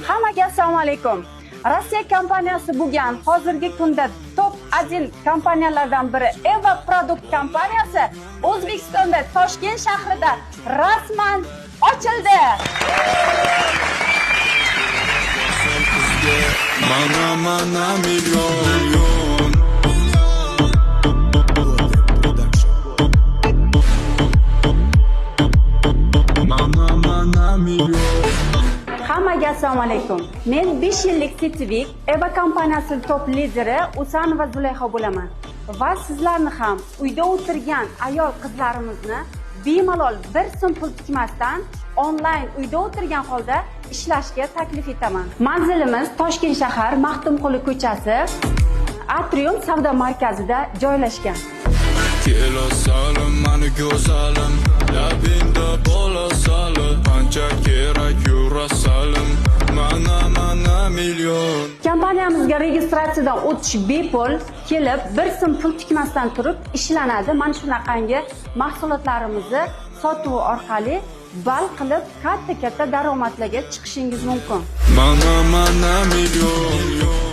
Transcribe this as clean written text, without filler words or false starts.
Hammaga assalomu alaykum. Rossiya kompaniyasi bo'lgan hozirgi kunda top 1 kompaniyalardan biri Eva Produkt kompaniyasi O'zbekistonda Toshkent shahrida rasman ochildi. Mana milyon mana milyon. Hammaga assalomu alaykum. Men 5 yillik Citivik Eva kompaniyasi top lideri Usanova Zulayho bo'laman. Va sizlarni ham uyda o'tirgan ayol qizlarimizni bemalol 1 so'm pul tikmasdan onlayn uyda o'tirgan holda ishlashga taklif etaman. Manzilimiz Toshkent shahar Maxtumquli ko'chasi Atrium savdo markazida joylashgan. Kelo salim mani go'zalim, labinda bola salim, qancha kerak yura salim, mana milyon. Kompaniyamizga registratsiyadan o'tish bepul, kelib 1 so'm pul tikmasdan turib ishlanadi. Mana shunaqangi mahsulotlarimizni sotuv orqali bal qilib katta daromadlarga chiqishingiz mumkin. Mana milyon.